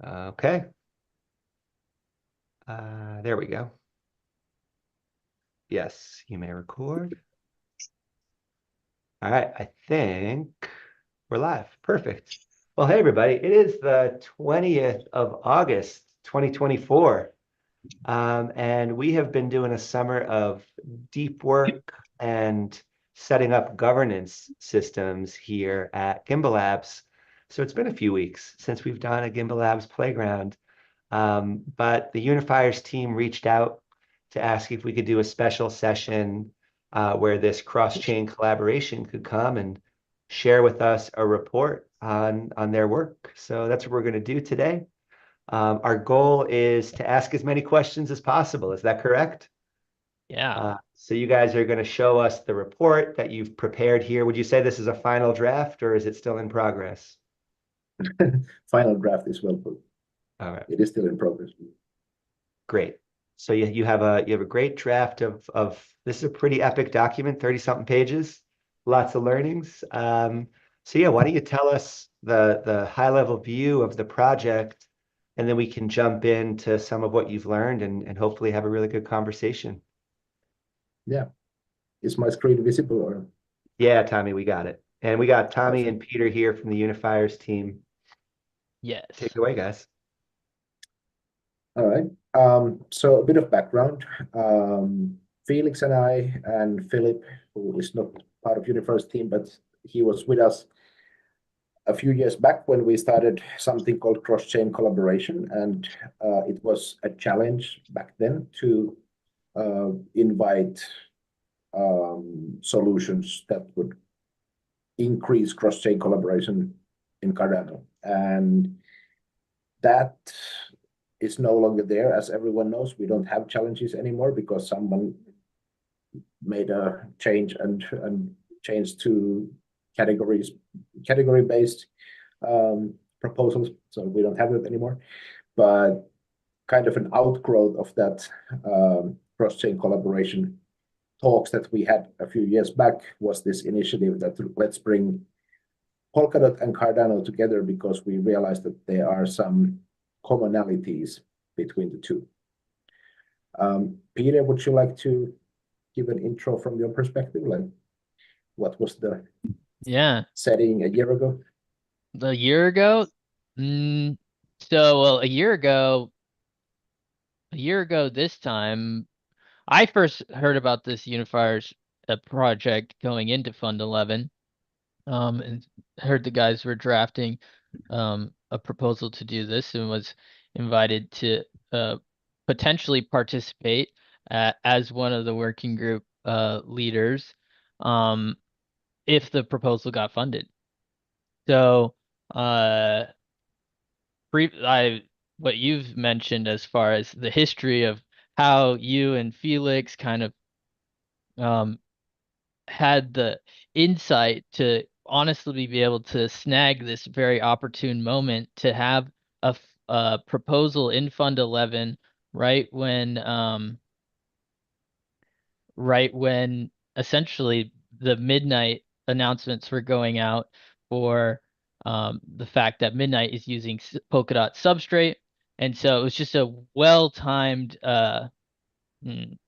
Okay. There we go. Yes, you may record. All right, I think we're live. Perfect. Well, hey, everybody. It is the 20th of August, 2024. And we have been doing a summer of deep work and setting up governance systems here at Gimbalabs. So it's been a few weeks since we've done a Gimbalabs Playground. But the Unifiers team reached out to ask if we could do a special session where this cross-chain collaboration could come and share with us a report on their work. So that's what we're going to do today. Our goal is to ask as many questions as possible. Is that correct? Yeah. So you guys are going to show us the report that you've prepared here. Would you say this is a final draft or is it still in progress? Final draft is well put. All right. It is still in progress. Great. So you have a great draft of this is a pretty epic document, 30 something pages, lots of learnings. So yeah, why don't you tell us the high level view of the project, and then we can jump into some of what you've learned and hopefully have a really good conversation. Yeah. Is my screen visible or? Yeah, Tommy, we got it. And we got Tommy Awesome. and Peter here from the Unifiers team. Take Yes. it away, guys. All right. So a bit of background. Felix and I and Philip, who is not part of Unifiers team, but he was with us a few years back when we started something called cross-chain collaboration, and it was a challenge back then to invite solutions that would increase cross-chain collaboration in Cardano. And that is no longer there. As everyone knows, we don't have challenges anymore because someone made a change and changed to category-based proposals. So we don't have it anymore. But kind of an outgrowth of that cross-chain collaboration talks that we had a few years back was this initiative that let's bring Polkadot and Cardano together because we realized that there are some commonalities between the two. Peter, would you like to give an intro from your perspective? Like, what was the Yeah. setting a year ago? A year ago? Mm, well, a year ago this time, I first heard about this Unifiers project going into Fund 11. And heard the guys were drafting a proposal to do this and was invited to potentially participate as one of the working group leaders um, if the proposal got funded. So, uh, what you've mentioned as far as the history of how you and Felix kind of um, had the insight to honestly be able to snag this very opportune moment to have a proposal in Fund 11 right when um, right when essentially the midnight announcements were going out for the fact that Midnight is using Polkadot substrate. And so it was just a well-timed mm,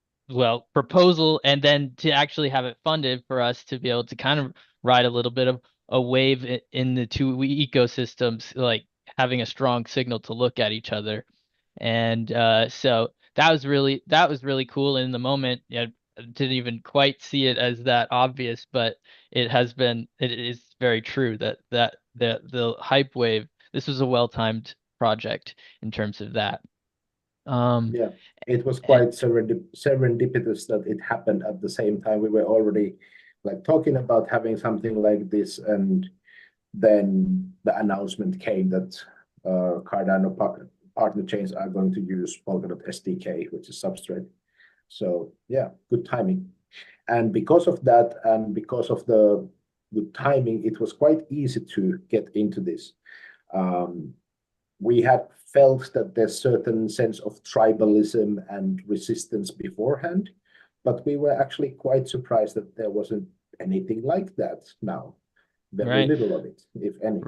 proposal, and then to actually have it funded for us to be able to kind of ride a little bit of a wave in the two ecosystems, like having a strong signal to look at each other. And so that was really cool in the moment. Yeah, I didn't even quite see it as that obvious, but it is very true that the hype wave, this was a well-timed project in terms of that. Um Yeah, it was and quite serendipitous that it happened at the same time. We were already like talking about having something like this, and then the announcement came that Cardano partner chains are going to use Polkadot SDK, which is substrate. So yeah, good timing. And because of that, and because of the good timing, it was quite easy to get into this. Um, we had felt that there's certain sense of tribalism and resistance beforehand, but we were actually quite surprised that there wasn't anything like that now. Very right. little of it, if any.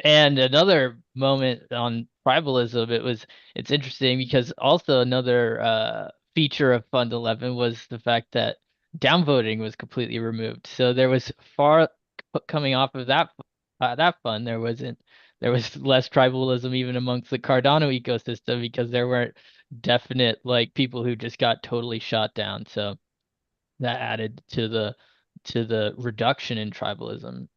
And another moment on tribalism, it's interesting because also another feature of Fund 11 was the fact that downvoting was completely removed. So there was far coming off of that fund, there was less tribalism even amongst the Cardano ecosystem because there weren't definite like people who just got totally shot down. So that added to the reduction in tribalism,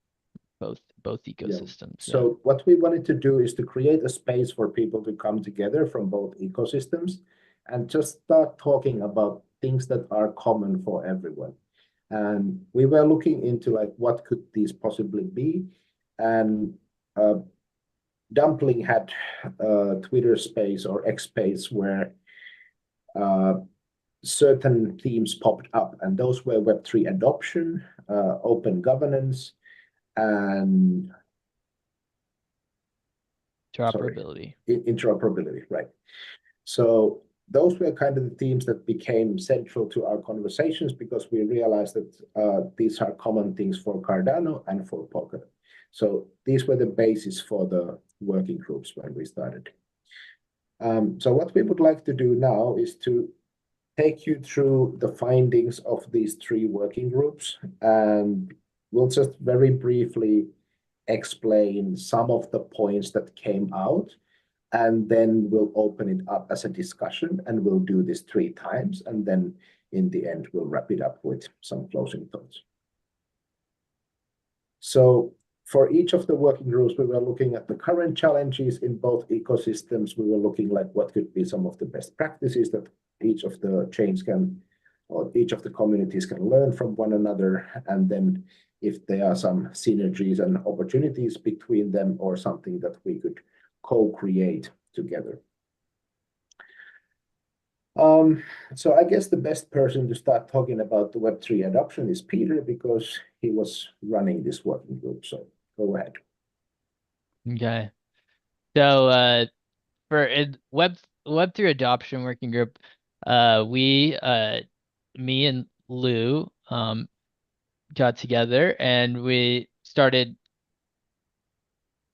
both Yeah. ecosystems. Yeah. So what we wanted to do is to create a space for people to come together from both ecosystems and just start talking about things that are common for everyone. And we were looking into like what could these possibly be. And Dumpling had a Twitter space or X space where certain themes popped up, and those were Web3 adoption, open governance, and sorry, Interoperability. interoperability, right? So those were kind of the themes that became central to our conversations because we realized that these are common things for Cardano and for Polkadot. So these were the basis for the working groups when we started. So what we would like to do now is to take you through the findings of these three working groups, and we'll just very briefly explain some of the points that came out, and then we'll open it up as a discussion, and we'll do this 3 times, and then in the end, we'll wrap it up with some closing thoughts. So for each of the working groups, we were looking at the current challenges in both ecosystems. We were looking like what could be some of the best practices that each of the chains can, or each of the communities can learn from one another. And then if there are some synergies and opportunities between them or something that we could co-create together. So I guess the best person to start talking about the Web3 adoption is Peter because he was running this working group. So go ahead. Okay. So for Web3 adoption working group, we me and Lou got together and we started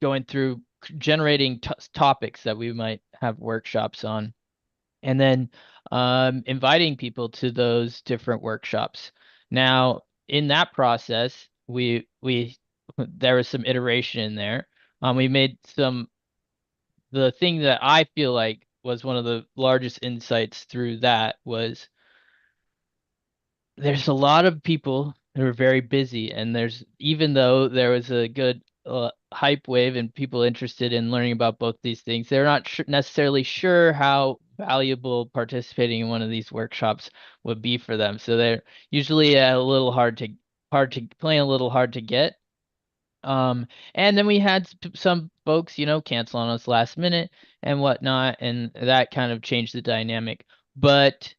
going through generating topics that we might have workshops on, and then inviting people to those different workshops. Now, in that process, we there was some iteration in there. We made the thing that I feel like was one of the largest insights through that was there's a lot of people who are very busy, and there's even though there was a good hype wave and people interested in learning about both these things, they're not necessarily sure how valuable participating in one of these workshops would be for them. So they're usually a little playing a little hard to get. And then we had some folks, cancel on us last minute and whatnot, and that kind of changed the dynamic. But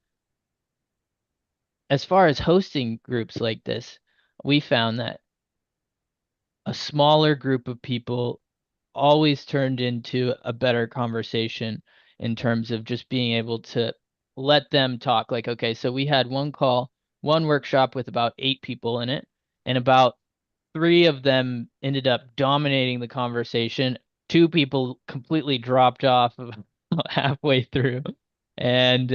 as far as hosting groups like this, we found that a smaller group of people always turned into a better conversation in terms of just being able to let them talk. Like, okay, so we had one workshop with about 8 people in it, and about 3 of them ended up dominating the conversation. 2 people completely dropped off halfway through, and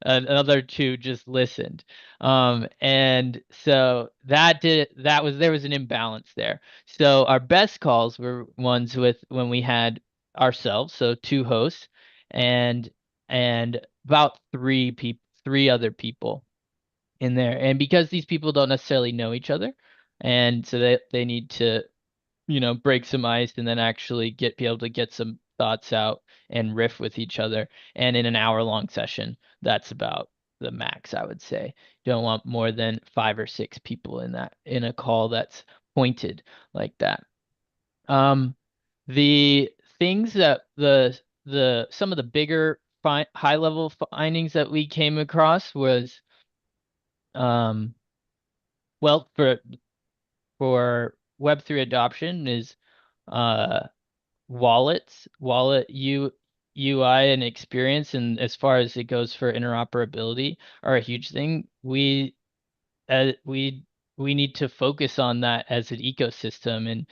another 2 just listened. And so there was an imbalance there. So our best calls were ones with when we had ourselves, so 2 hosts, and about 3 other people in there. And because these people don't necessarily know each other, and so they need to break some ice and then actually be able to get some thoughts out and riff with each other. And in an hour-long session, that's about the max, I would say. Don't want more than 5 or 6 people in a call that's pointed like that. The things that some of the bigger high level findings that we came across was well, for Web3 adoption is uh wallet UI and experience, and as far as it goes for interoperability are a huge thing. We we need to focus on that as an ecosystem.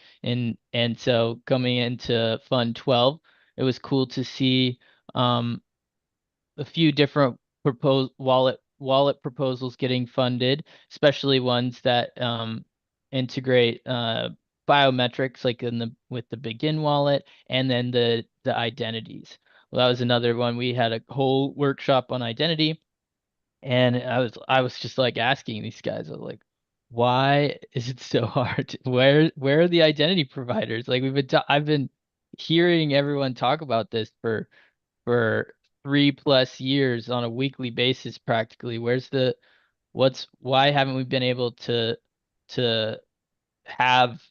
And so coming into Fund 12, it was cool to see a few different wallet proposals getting funded, especially ones that integrate biometrics, like with the Begin wallet, and then the identities. Well, that was another one. We had a whole workshop on identity, and I was just like asking these guys, I was like, why is it so hard? Where are the identity providers? Like I've been hearing everyone talk about this for 3+ years on a weekly basis practically. Why haven't we been able to have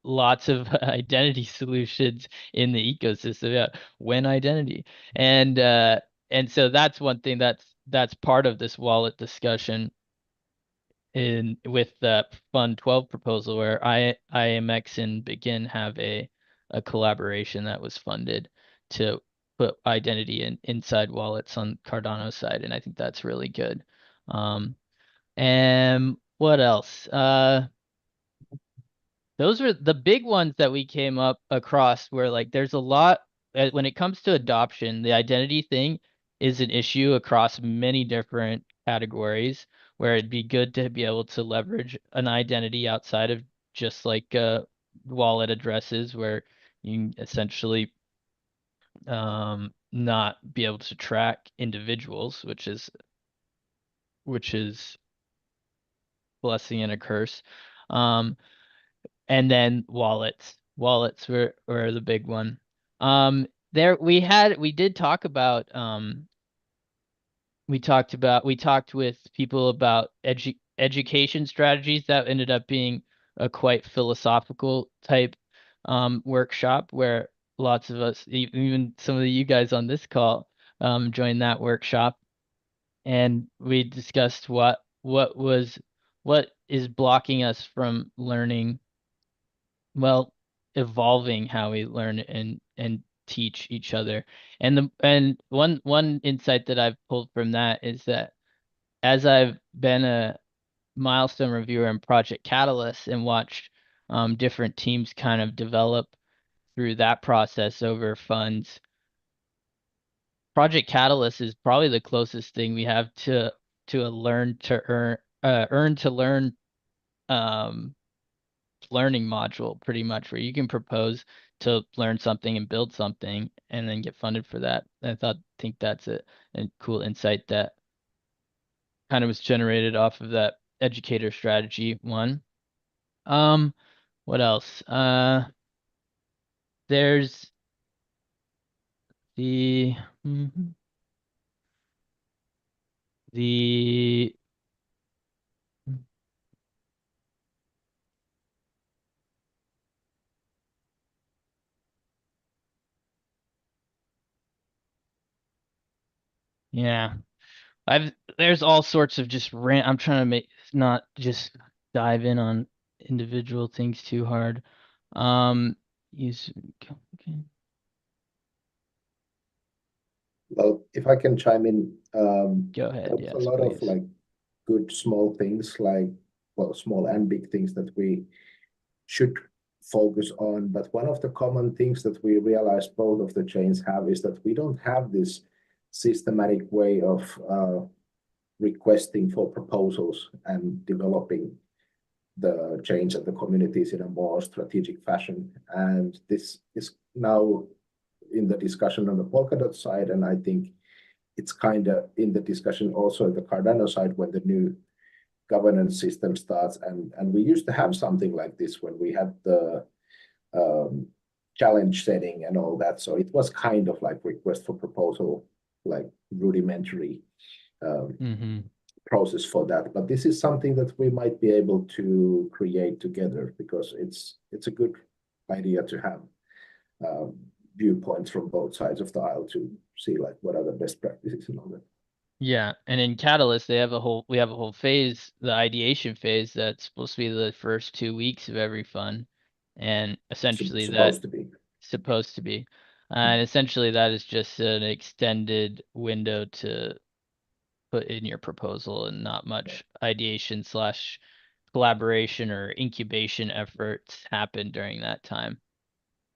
lots of identity solutions in the ecosystem? Yeah, when identity. And so that's one thing that's part of this wallet discussion in with the Fund 12 proposal, where IMX and Begin have a collaboration that was funded to put identity inside wallets on Cardano's side, and I think that's really good. And what else? Those were the big ones that we came up across, where like there's a lot when it comes to adoption. The identity thing is an issue across many different categories, where it'd be good to be able to leverage an identity outside of just like wallet addresses, where you can essentially not be able to track individuals, which is blessing and a curse. Um, and then wallets were the big one. There we did talk about we talked with people about education strategies. That ended up being a quite philosophical type workshop, where lots of us, even some of you guys on this call, joined that workshop, and we discussed what is blocking us from learning, well, evolving how we learn and teach each other. And one insight that I've pulled from that is that, as I've been a milestone reviewer in Project Catalyst and watched different teams kind of develop through that process over funds, Project Catalyst is probably the closest thing we have to a earn to learn um learning module, pretty much, where you can propose to learn something and build something and then get funded for that. And think that's a cool insight that kind of was generated off of that educator strategy one. Um, what else? There's the mhm, the yeah. I've There's all sorts of just rant. I'm trying to make not just dive in on individual things too hard. Um, use okay. Well, if I can chime in, Go there ahead, was a yes, lot of please. like good small things, like, well, small and big things that we should focus on. But one of the common things that we realized both of the chains have is that we don't have this systematic way of requesting for proposals and developing the change and the communities in a more strategic fashion. And this is now in the discussion on the Polkadot side, and I think it's kind of in the discussion also at the Cardano side when the new governance system starts. And we used to have something like this when we had the challenge setting and all that. So it was kind of like request for proposal, like rudimentary Mm-hmm. process for that. But this is something that we might be able to create together, because it's a good idea to have viewpoints from both sides of the aisle to see like what are the best practices and all that. Yeah, and in Catalyst we have a whole phase, the ideation phase, that's supposed to be the first 2 weeks of every fund, and essentially Supposed to be. supposed to be, and essentially that is just an extended window to put in your proposal, and not much ideation slash collaboration or incubation efforts happen during that time.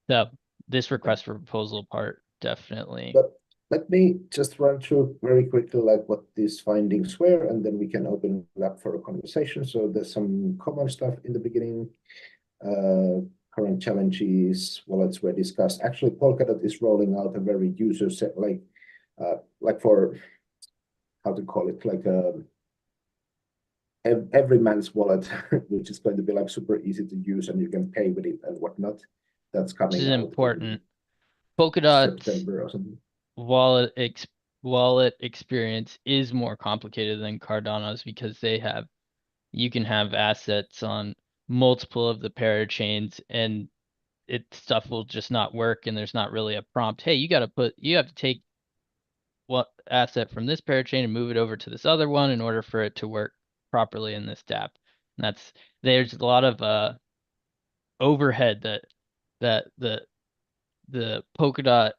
So this request for proposal part definitely. But let me just run through very quickly like what these findings were, and then we can open it up for a conversation. So there's some common stuff in the beginning. Current challenges, wallets were discussed. Actually, Polkadot is rolling out a very user set, like for how to call it, like every man's wallet, which is going to be like super easy to use, and you can pay with it and whatnot. That's coming This is out important. in Polkadot's September or something. wallet experience is more complicated than Cardano's because you can have assets on multiple of the parachains, and stuff will just not work, and there's not really a prompt. Hey, you have to take what asset from this parachain and move it over to this other one in order for it to work properly in this dApp. And there's a lot of overhead that the Polkadot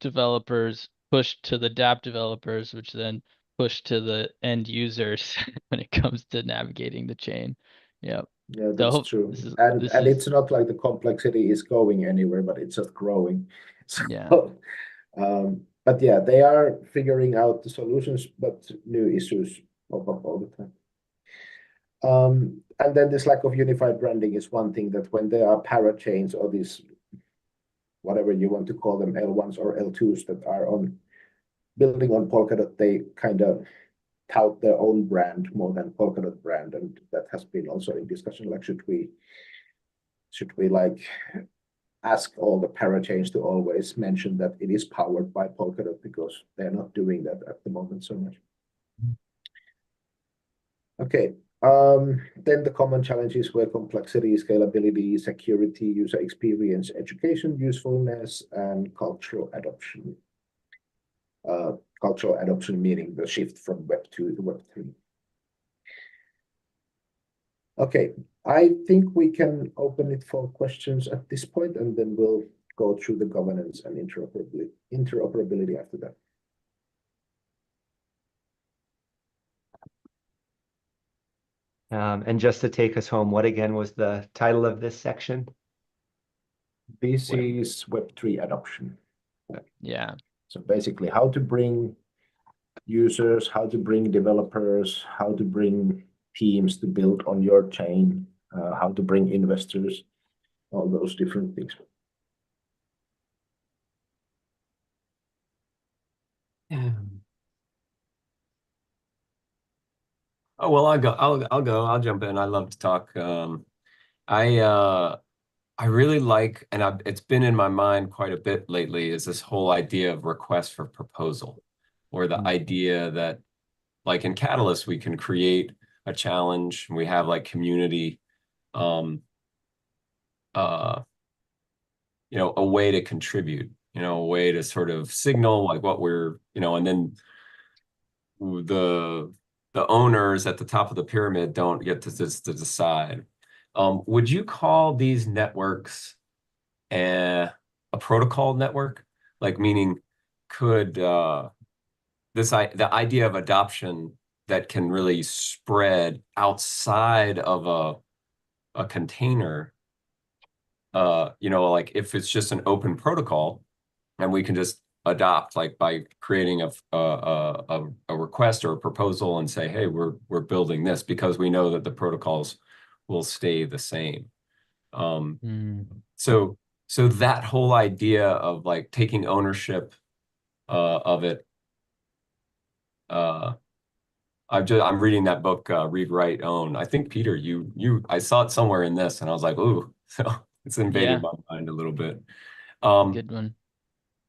developers push to the dApp developers, which then push to the end users when it comes to navigating the chain. Yeah. Yeah, that's true. And it's not like the complexity is going anywhere, but it's just growing. So, yeah. But yeah, they are figuring out the solutions, but new issues pop up all the time. And then this lack of unified branding is one thing that when there are parachains or these, whatever you want to call them, L1s or L2s that are building on Polkadot, they kind of tout their own brand more than Polkadot brand, and that has been also in discussion. Like, should we like ask all the parachains to always mention that it is powered by Polkadot, because they're not doing that at the moment so much. Okay. Then the common challenges were complexity, scalability, security, user experience, education, usefulness, and cultural adoption. Cultural adoption meaning the shift from Web 2 to Web 3. Okay, I think we can open it for questions at this point, and then we'll go through the governance and interoperability after that. And just to take us home, what again was the title of this section? This is Web3 adoption. Yeah. So basically how to bring users, how to bring developers, how to bring teams to build on your chain, how to bring investors, all those different things. Oh, well, I'll jump in. I love to talk. I really like, and it's been in my mind quite a bit lately, is this whole idea of request for proposal, or the idea that, like in Catalyst, we can create a challenge. We have like community, a way to contribute, a way to sort of signal like what we're, and then the owners at the top of the pyramid don't get to decide. Would you call these networks a protocol network? Like, meaning, could the idea of adoption that can really spread outside of a container, like if it's just an open protocol and we can just adopt, like by creating a request or a proposal and say, hey, we're building this because we know that the protocols will stay the same. So that whole idea of like taking ownership of it, I'm reading that book, Read, Write, Own. I think, Peter, I saw it somewhere in this, and I was like, ooh, so it's invaded my mind a little bit. Good one.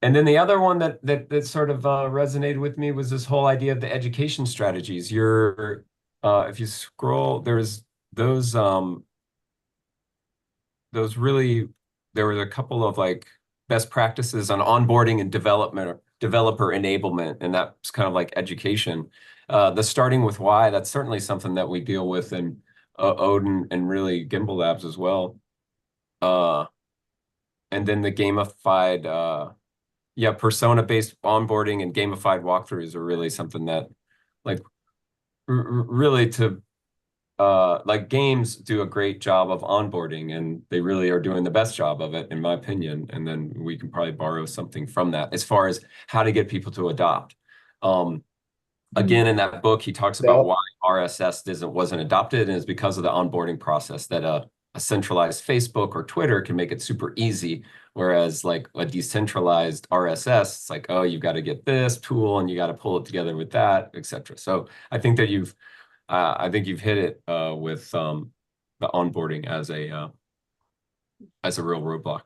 And then the other one that sort of resonated with me was this whole idea of the education strategies. If you scroll, there's those really, there was a couple of like best practices on onboarding and developer enablement, and that's kind of like education. The starting with why, that's certainly something that we deal with in Odin and really Gimbalabs as well. And then the gamified, persona-based onboarding and gamified walkthroughs are really something that, like, really to like games do a great job of onboarding, and they really are doing the best job of it, in my opinion. And then we can probably borrow something from that as far as how to get people to adopt. Again, in that book, he talks about why RSS wasn't adopted, and it's because of the onboarding process that a centralized Facebook or Twitter can make it super easy. Whereas like a decentralized RSS, it's like, oh, you've got to get this tool and you got to pull it together with that, etc. So I think that you've hit it with the onboarding as a real roadblock.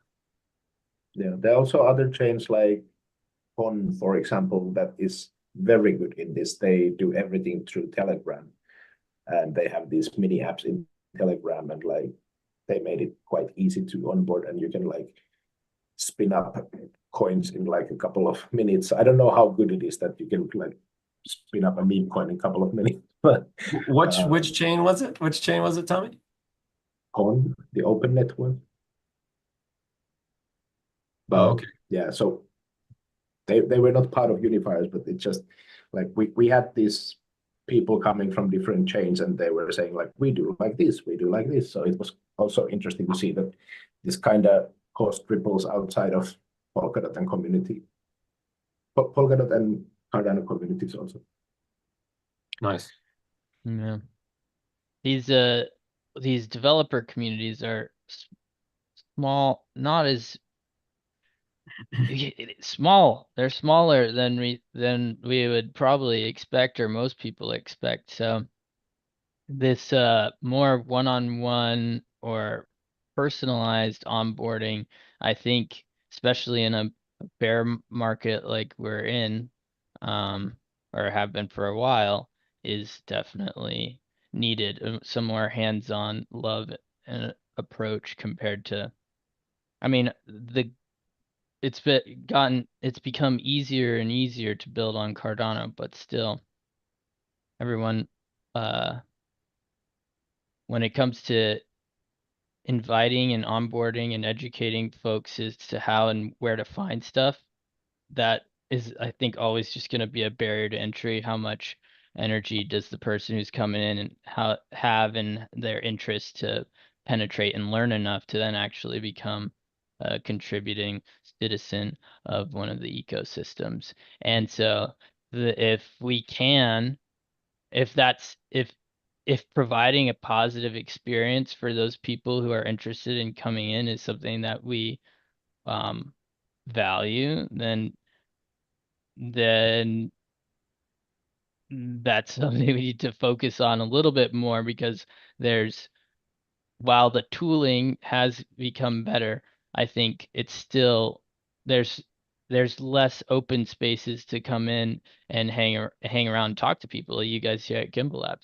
Yeah, there are also other chains like PON, for example, that is very good in this. They do everything through Telegram, and they have these mini apps in Telegram, and like they made it quite easy to onboard, and you can like spin up coins in like a couple of minutes. I don't know how good it is that you can like spin up a meme coin in a couple of minutes, but which chain was it? Which chain was it, Tommy? PON, the open network. But okay. yeah, so they were not part of Unifiers, but it just like we had these people coming from different chains, and they were saying like, we do like this, we do like this. So it was also interesting to see that this kind of caused ripples outside of Polkadot and community. Polkadot and Cardano communities also. Nice. Yeah. These developer communities are small, not as small. They're smaller than we would probably expect, or most people expect. So this more one-on-one or personalized onboarding, I think, especially in a bear market like we're in, or have been for a while, is definitely needed. Some more hands-on love and approach compared to, I mean, it's become easier and easier to build on Cardano, but still, everyone, when it comes to inviting and onboarding and educating folks as to how and where to find stuff, that is, I think, always just going to be a barrier to entry. How much energy does the person who's coming in and have in their interest to penetrate and learn enough to then actually become a contributing citizen of one of the ecosystems? And so if we can, if that's if providing a positive experience for those people who are interested in coming in is something that we value, then that's something we need to focus on a little bit more, because while the tooling has become better, I think it's still there's less open spaces to come in and hang around and talk to people. You guys here at Gimbalabs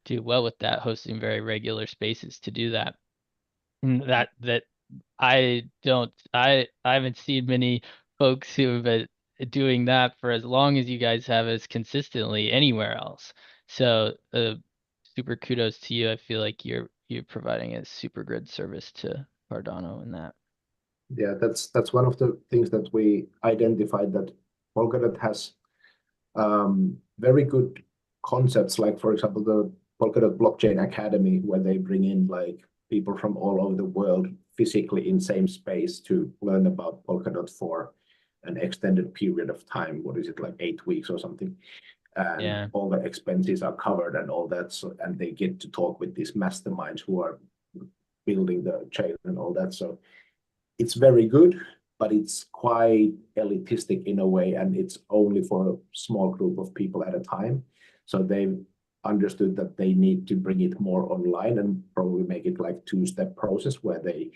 do well with that, hosting very regular spaces to do that. And that I haven't seen many folks who have been doing that for as long as you guys have, as consistently anywhere else. So super kudos to you. I feel like you're providing a super good service to Cardano in that. Yeah, that's one of the things that we identified, that Polkadot has very good concepts, like for example the Polkadot Blockchain Academy, where they bring in like people from all over the world physically in same space to learn about Polkadot for an extended period of time. What is it, like 8 weeks or something? And Yeah. all the expenses are covered and all that. So, and they get to talk with these masterminds who are building the chain and all that. So it's very good, but it's quite elitistic in a way, and it's only for a small group of people at a time. So they've understood that they need to bring it more online and probably make it like two-step process where they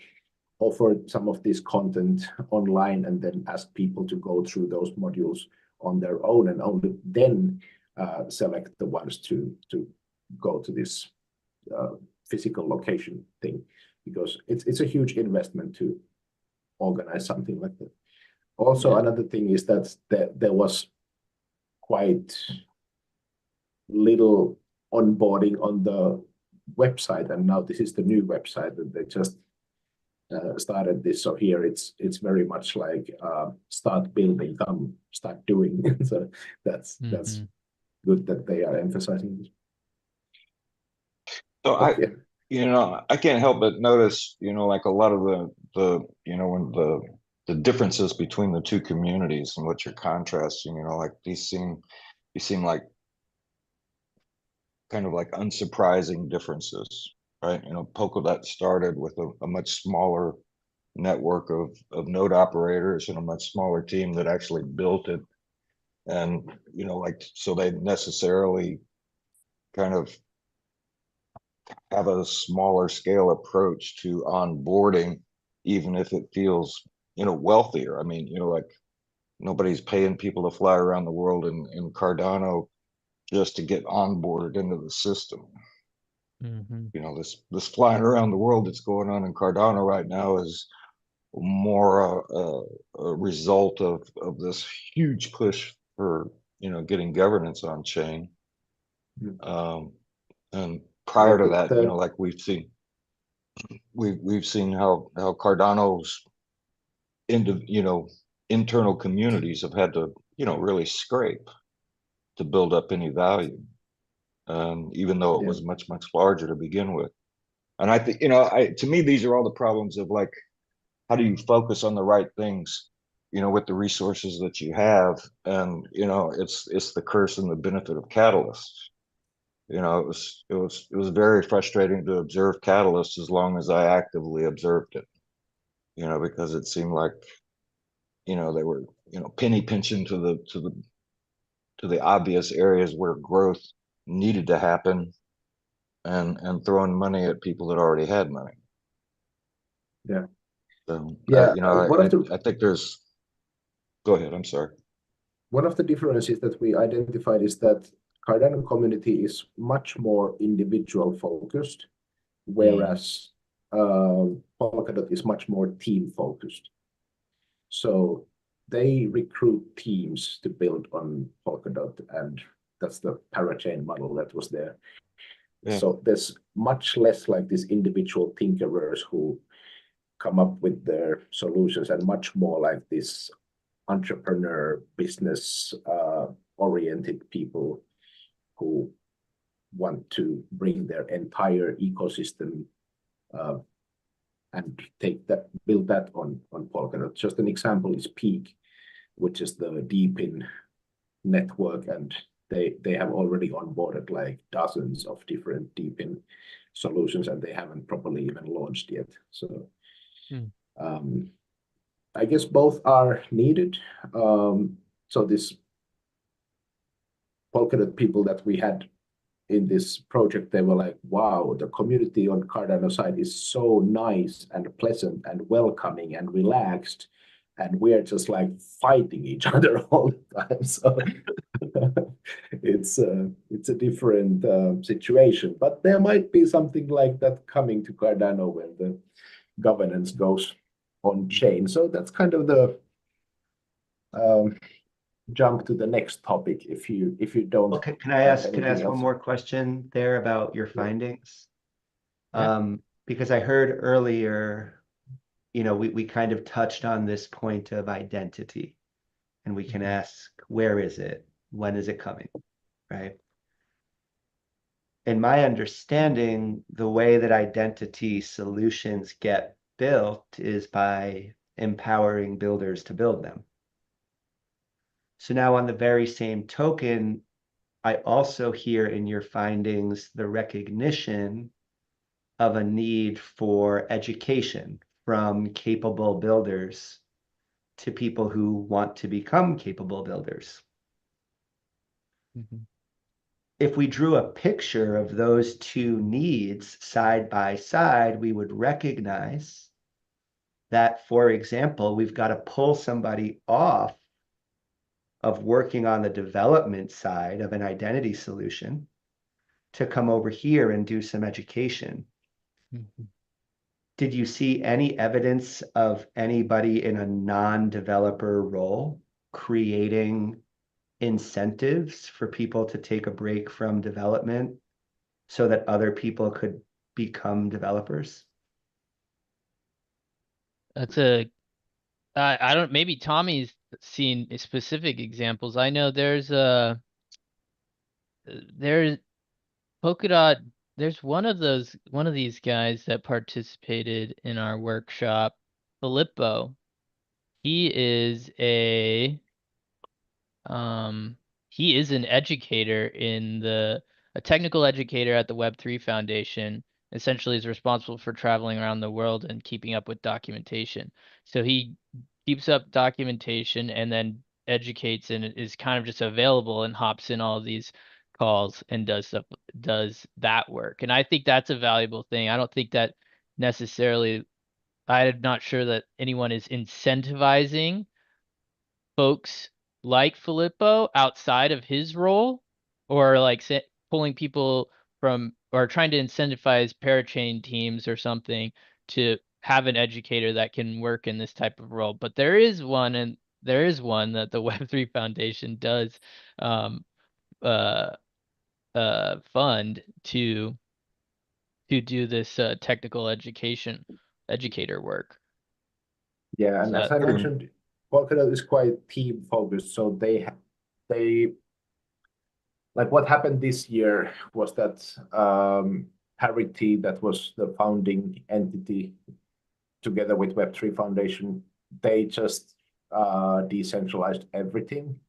offer some of this content online and then ask people to go through those modules on their own, and only then select the ones to go to this physical location thing, because it's a huge investment to organize something like that. Also, another thing is that there was quite little onboarding on the website, and now this is the new website that they just started this. So here it's very much like start building, come start doing. So that's good that they are emphasizing this. So But yeah, I can't help but notice, like a lot of when the differences between the two communities and what you're contrasting, like these seem like kind of like unsurprising differences, right? Polkadot started with a much smaller network of node operators and a much smaller team that actually built it. And, like, so they necessarily kind of have a smaller scale approach to onboarding, even if it feels, wealthier. I mean, like nobody's paying people to fly around the world in Cardano just to get onboarded into the system. This flying around the world that's going on in Cardano right now is more a result of this huge push for getting governance on chain. And prior to that, like we've seen how Cardano's internal communities have had to really scrape to build up any value, even though it was much larger to begin with. And I think to me these are all the problems of like, how do you focus on the right things with the resources that you have? And it's the curse and the benefit of catalysts. It was very frustrating to observe Catalyst as long as I actively observed it, because it seemed like, they were, penny pinching to the obvious areas where growth needed to happen and throwing money at people that already had money. Yeah. So, yeah, I think there's, go ahead, I'm sorry. One of the differences that we identified is that Cardano community is much more individual focused, whereas Polkadot is much more team focused. So they recruit teams to build on Polkadot, and that's the parachain model that was there. Yeah. So there's much less like these individual tinkerers who come up with their solutions, and much more like this entrepreneur, business oriented people who want to bring their entire ecosystem and build that on Polkadot. Just an example is Peak, which is the DeepIn network, and they have already onboarded like dozens of different DeepIn solutions, and they haven't properly even launched yet. So I guess both are needed. So this Polkadot people that we had in this project, they were like, wow, the community on Cardano side is so nice and pleasant and welcoming and relaxed, and we're just like fighting each other all the time. So it's a different situation, but there might be something like that coming to Cardano when the governance goes on chain. So that's kind of the jump to the next topic. If you don't, okay, can I ask one more question there about your findings? Because I heard earlier, we kind of touched on this point of identity, and we can ask, where is it? When is it coming? Right? In my understanding, the way that identity solutions get built is by empowering builders to build them. So now on the very same token, I also hear in your findings the recognition of a need for education from capable builders to people who want to become capable builders. If we drew a picture of those two needs side by side, we would recognize that, for example, we've got to pull somebody off of working on the development side of an identity solution to come over here and do some education. Did you see any evidence of anybody in a non-developer role creating incentives for people to take a break from development so that other people could become developers? I don't, maybe Tommy's seen specific examples. I know there's Polkadot there's one of these guys that participated in our workshop, Filippo. He is he is an educator a technical educator at the Web3 Foundation. Essentially is responsible for traveling around the world and keeping up with documentation. So he keeps up documentation and then educates and is kind of just available and hops in all of these calls and does that work. And I think that's a valuable thing. I don't think that necessarily, I'm not sure that anyone is incentivizing folks like Filippo outside of his role, or like pulling people from, or trying to incentivize parachain teams or something to have an educator that can work in this type of role. But there is one that the Web3 Foundation does um, uh, fund to do this technical educator work. Yeah, and So as I mentioned, Polkadot is quite team focused, so they like what happened this year was that Parity, that was the founding entity together with Web3 Foundation, they just decentralized everything.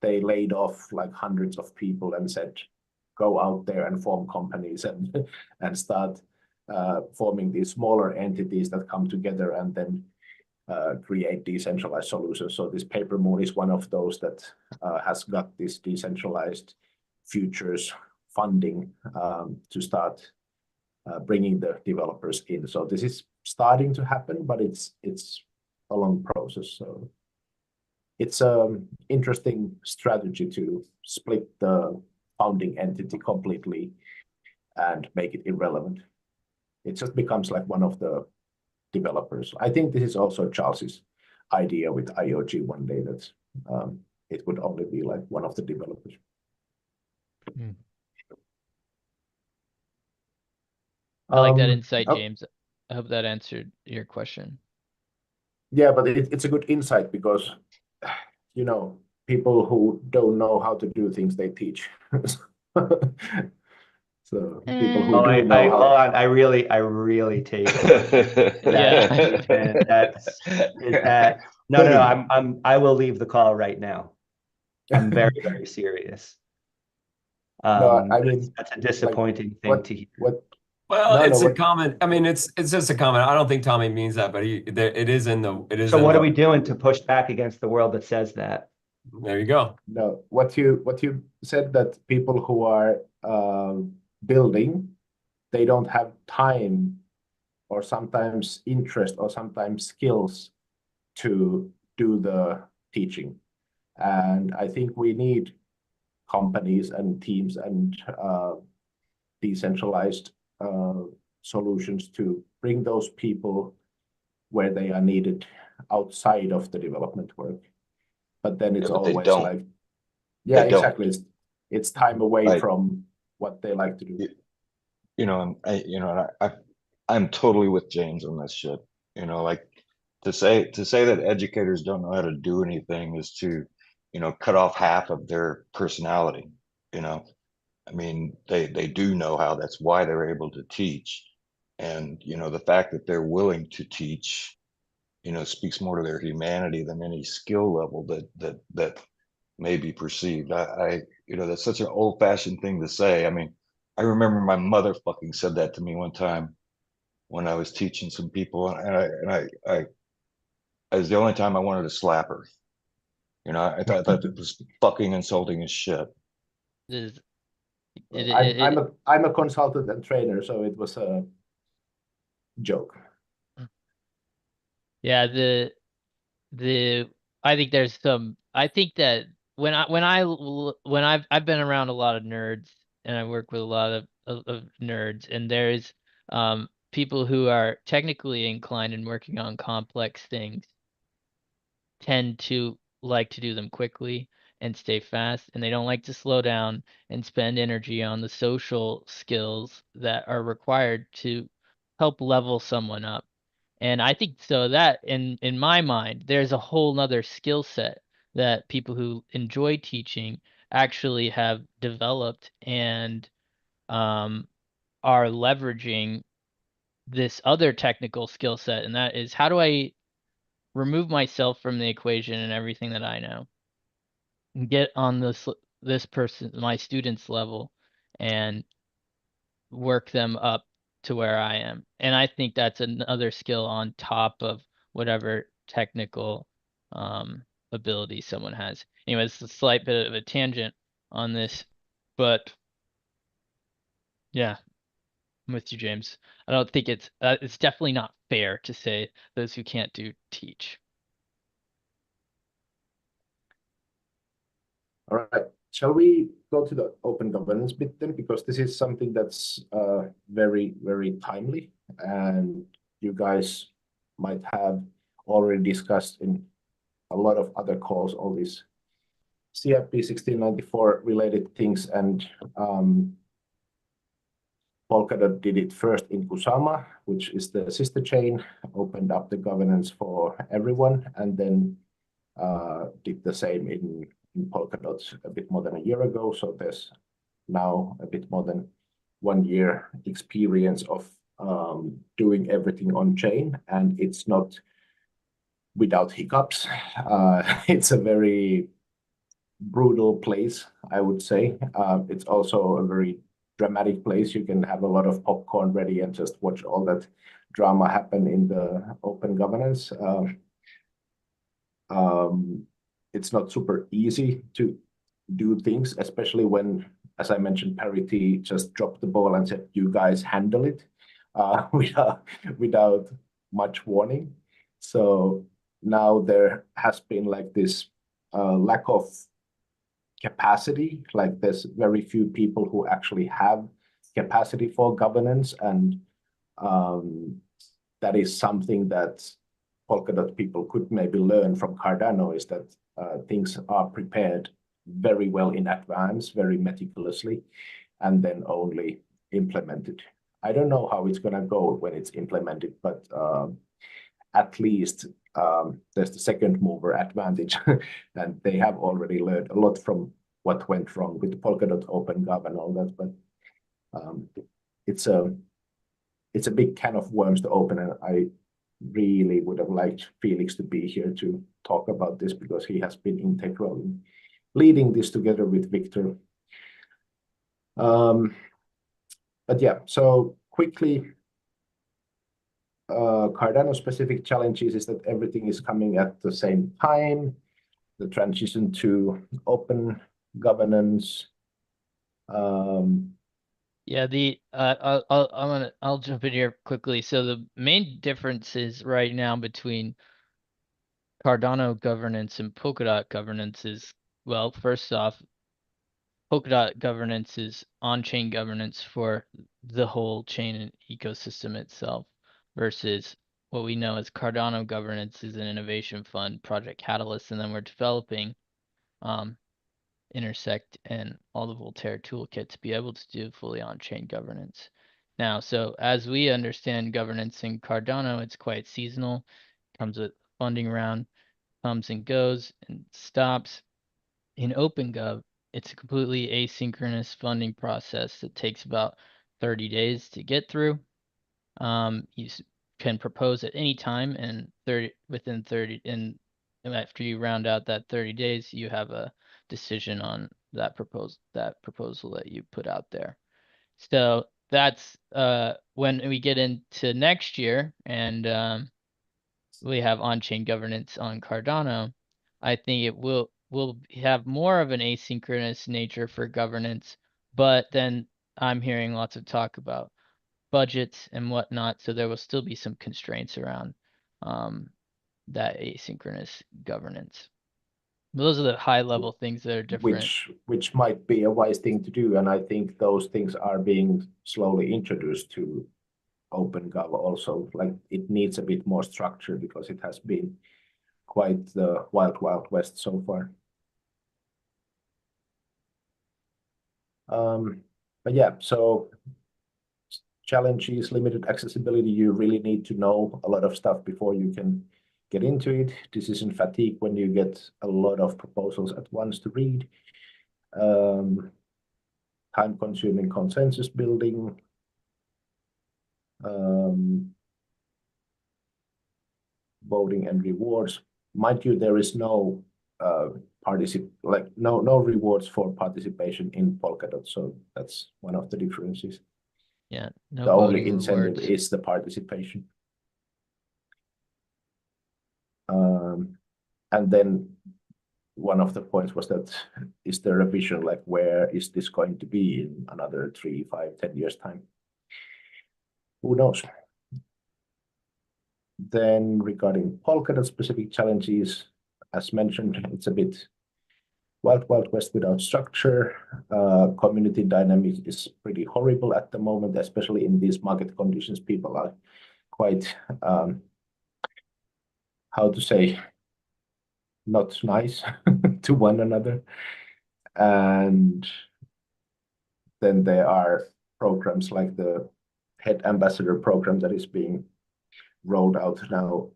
They laid off like hundreds of people and said, go out there and form companies and and start forming these smaller entities that come together and then create decentralized solutions. So this paper moon is one of those that has got this decentralized futures funding to start bringing the developers in. So this is starting to happen, but it's a long process. So it's an interesting strategy to split the founding entity completely and make it irrelevant. It just becomes like one of the developers. I think this is also Charles's idea with IOG one day, that it would only be like one of the developers. I like that insight, oh, James. I hope that answered your question. Yeah, but it's a good insight because, you know, people who don't know how to do things, they teach. So people who do know hold how. on. I really take that statement. No. I will leave the call right now. I'm very serious. No, I mean, that's a disappointing thing what to hear. Well, No, it's no, a comment. I mean, it's just a comment. I don't think Tommy means that, but it is in the. So what are we doing to push back against the world that says that? There you go. No, what you said, that people who are building, they don't have time or sometimes interest or sometimes skills to do the teaching. And I think we need companies and teams and decentralized solutions to bring those people where they are needed outside of the development work. But then it's always like, yeah, exactly. It's time away from what they like to do. I'm totally with James on this shit. Like to say that educators don't know how to do anything is to, cut off half of their personality. I mean, they do know how. That's why they're able to teach. And, the fact that they're willing to teach, speaks more to their humanity than any skill level that may be perceived. That's such an old-fashioned thing to say. I mean, I remember my mother fucking said that to me one time when I was teaching some people, and I was the only time I wanted to slap her. I thought it was fucking insulting as shit. I'm a consultant and trainer, so it was a joke. Yeah, I think that when I've been around a lot of nerds, and I work with a lot of nerds, and there's people who are technically inclined and working on complex things tend to like to do them quickly and stay fast, and they don't like to slow down and spend energy on the social skills that are required to help level someone up. And I think so that in my mind, there's a whole nother skill set that people who enjoy teaching actually have developed and are leveraging this other technical skill set, and that is, how do I remove myself from the equation and everything that I know and get on this person, my student's level, and work them up to where I am. And I think that's another skill on top of whatever technical ability someone has. Anyway, it's a slight bit of a tangent on this, but yeah, I'm with you, James. I don't think it's definitely not fair to say those who can't do teach. All right. Shall we go to the open governance bit then? Because this is something that's very, very timely, and you guys might have already discussed in a lot of other calls all these CFP 1694 related things, and Polkadot did it first in Kusama, which is the sister chain, opened up the governance for everyone, and then did the same in Polkadot a bit more than a year ago. So there's now a bit more than 1 year experience of doing everything on chain, and it's not without hiccups. It's a very brutal place, I would say. It's also a very dramatic place. You can have a lot of popcorn ready and just watch all that drama happen in the open governance. It's not super easy to do things, especially when, as I mentioned, Parity just dropped the ball and said, you guys handle it without much warning. So now there has been like this lack of capacity, like there's very few people who actually have capacity for governance, and that is something that Polkadot people could maybe learn from Cardano, is that things are prepared very well in advance, very meticulously, and then only implemented. I don't know how it's going to go when it's implemented, but at least there's the second mover advantage, and they have already learned a lot from what went wrong with the Polkadot Open Gov and all that. But it's a big can of worms to open, and I really would have liked Felix to be here to talk about this, because he has been integral in leading this together with Victor. But yeah, so quickly, Cardano specific challenges is that everything is coming at the same time. The transition to open governance. Yeah, I'll jump in here quickly. So the main differences right now between Cardano governance and Polkadot governance is, well, first off, Polkadot governance is on-chain governance for the whole chain and ecosystem itself, versus what we know as Cardano governance is an innovation fund, Project Catalyst, and then we're developing Intersect and all the Voltaire toolkit to be able to do fully on-chain governance. Now, so as we understand governance in Cardano, it's quite seasonal, comes with funding round, comes and goes and stops. In OpenGov, it's a completely asynchronous funding process that takes about 30 days to get through. You can propose at any time, and within 30, and after you round out that 30 days, you have a decision on that proposal that you put out there. So that's when we get into next year, and we have on-chain governance on Cardano. I think it will have more of an asynchronous nature for governance, but then I'm hearing lots of talk about budgets and whatnot, so there will still be some constraints around that asynchronous governance. Those are the high level things that are different. Which might be a wise thing to do, and I think those things are being slowly introduced to OpenGov also. Like, it needs a bit more structure because it has been quite the wild west so far. But yeah, so challenges, limited accessibility. You really need to know a lot of stuff before you can get into it. Decision fatigue when you get a lot of proposals at once to read. Time-consuming consensus building. Voting and rewards. Mind you, there is no no rewards for participation in Polkadot, so that's one of the differences. Yeah, no The only voting incentive rewards. is the participation. And then one of the points was that, is there a vision, like where is this going to be in another 3, 5, 10 years time? Who knows? Then regarding Polkadot specific challenges, as mentioned, it's a bit wild west without structure. Community dynamics is pretty horrible at the moment, especially in these market conditions. People are quite, how to say, not nice to one another. And then there are programs like the head ambassador program that is being rolled out now.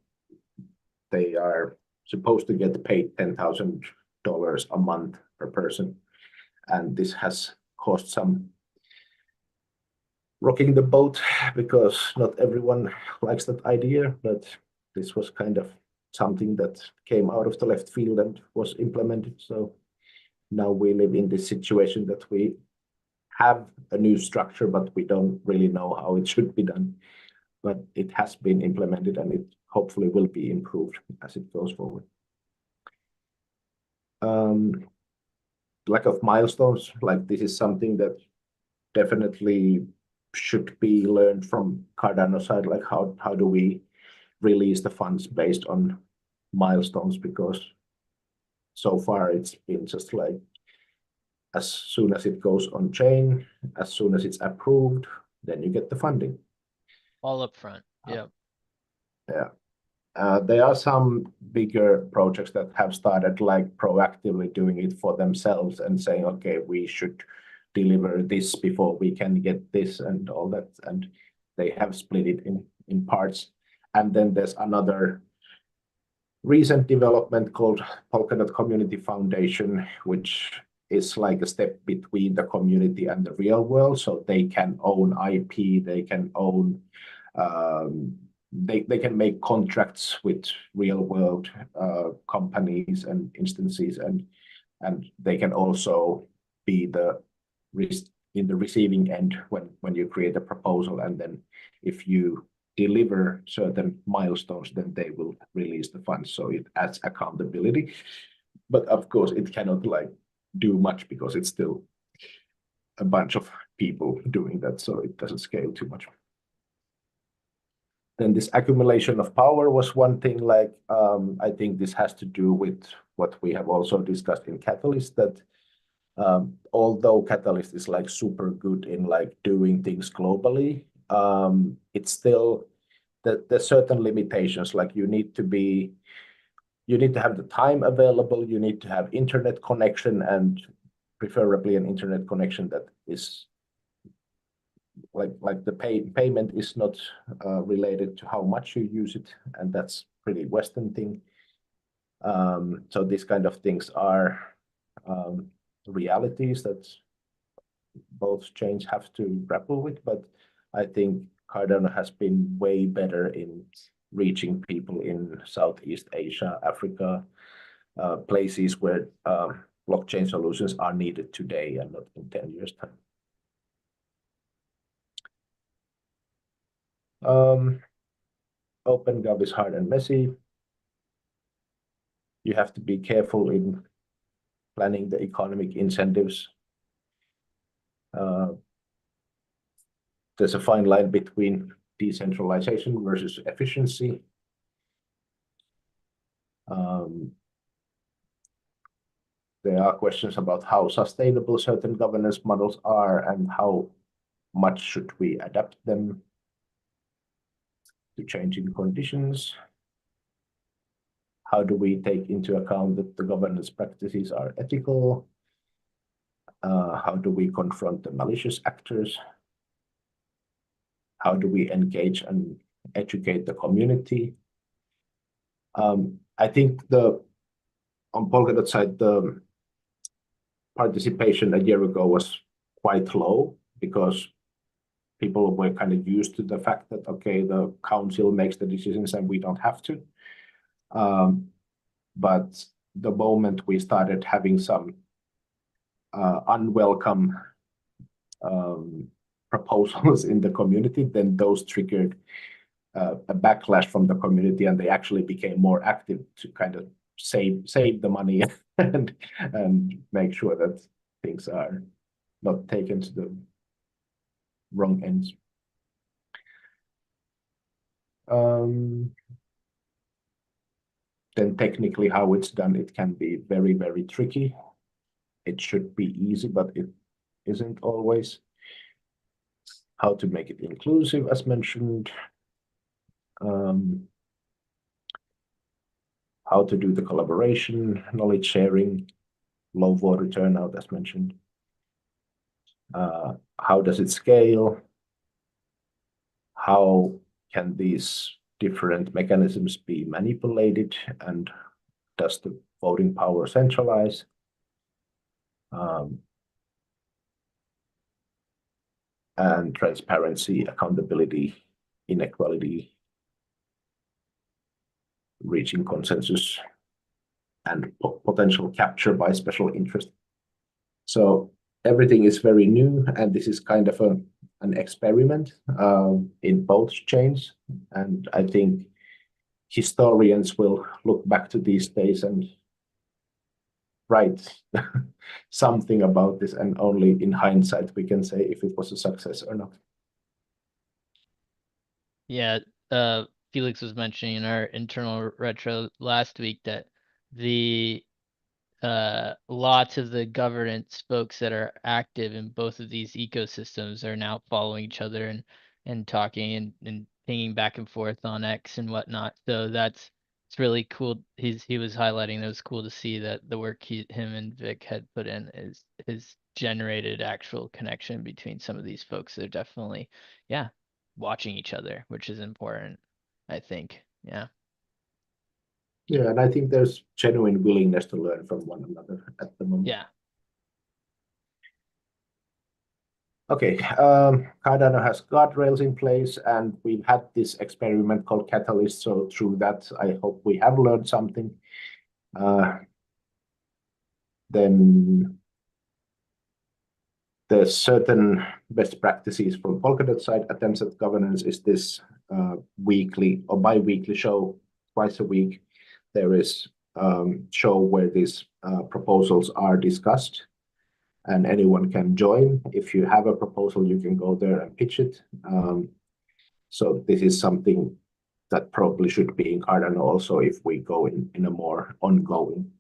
They are supposed to get paid $10,000 a month per person. And this has caused some rocking the boat because not everyone likes that idea, but this was kind of something that came out of the left field and was implemented. So now we live in this situation that we have a new structure, but we don't really know how it should be done. But it has been implemented and it hopefully will be improved as it goes forward. Lack of milestones, like this is something that definitely should be learned from Cardano side, like how do we release the funds based on milestones, because so far it's been just like as soon as it goes on chain, as soon as it's approved, then you get the funding. All up front. Yeah. Yeah. There are some bigger projects that have started like proactively doing it for themselves and saying, okay, we should deliver this before we can get this and all that. And they have split it in parts. And then there's another recent development called Polkadot Community Foundation, which is like a step between the community and the real world. So they can own IP, they can own they can make contracts with real world companies and instances, and they can also be in the receiving end when you create a proposal, and then if you deliver certain milestones, then they will release the funds. So it adds accountability, but of course it cannot like do much because it's still a bunch of people doing that, so it doesn't scale too much. Then this accumulation of power was one thing. Like I think this has to do with what we have also discussed in Catalyst, that although Catalyst is like super good in like doing things globally, it's still there's certain limitations. Like you need to have the time available, you need to have internet connection, and preferably an internet connection that is like the payment is not related to how much you use it, and that's pretty Western thing. So these kind of things are realities that both chains have to grapple with, but I think Cardano has been way better in reaching people in Southeast Asia, Africa, places where blockchain solutions are needed today and not in 10 years' time. OpenGov is hard and messy. You have to be careful in planning the economic incentives. There's a fine line between decentralization versus efficiency. There are questions about how sustainable certain governance models are and how much should we adapt them to changing conditions. How do we take into account that the governance practices are ethical? How do we confront the malicious actors? How do we engage and educate the community? I think on Polkadot side, the participation a year ago was quite low because people were kind of used to the fact that, okay, the council makes the decisions and we don't have to. But the moment we started having some unwelcome proposals in the community, then those triggered a backlash from the community, and they actually became more active to kind of save the money and make sure that things are not taken to the wrong ends. Then technically how it's done, it can be very, very tricky. It should be easy, but it isn't always. How to make it inclusive, as mentioned. How to do the collaboration, knowledge sharing, low voter turnout, as mentioned. How does it scale? How can these different mechanisms be manipulated, and does the voting power centralize? And transparency, accountability, inequality, reaching consensus, and potential capture by special interest. So everything is very new, and this is kind of an experiment in both chains. And I think historians will look back to these days and write something about this, and only in hindsight we can say if it was a success or not. Yeah, Felix was mentioning in our internal retro last week that the lots of the governance folks that are active in both of these ecosystems are now following each other and talking and pinging back and forth on X and whatnot. So it's really cool. He was highlighting that it was cool to see that the work him and Vic had put in is generated actual connection between some of these folks. They're definitely, yeah, watching each other, which is important, I think. Yeah. Yeah, and I think there's genuine willingness to learn from one another at the moment. Yeah. Okay, Cardano has guardrails in place, and we've had this experiment called Catalyst. So through that, I hope we have learned something. Then there's certain best practices from Polkadot side. Attempts at governance is this weekly or bi-weekly show, twice a week. There is show where these proposals are discussed, and anyone can join. If you have a proposal, you can go there and pitch it. So this is something that probably should be in Cardano also if we go in a more ongoing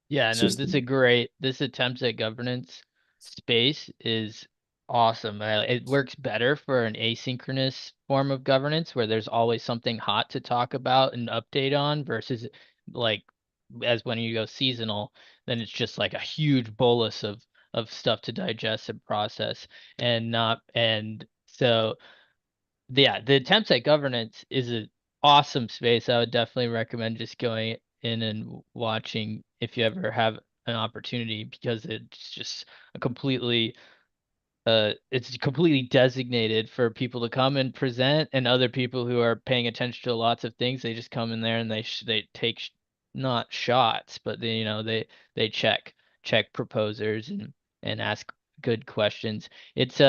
Yeah, no, system. this attempts at governance space is awesome. It works better for an asynchronous form of governance where there's always something hot to talk about and update on versus like as when you go seasonal, then it's just like a huge bolus of stuff to digest and process and so yeah, the attempts at governance is an awesome space. I would definitely recommend just going in and watching if you ever have an opportunity because it's just a completely it's completely designated for people to come and present, and other people who are paying attention to lots of things, they just come in there and they take not shots, but they check proposers and ask good questions. It's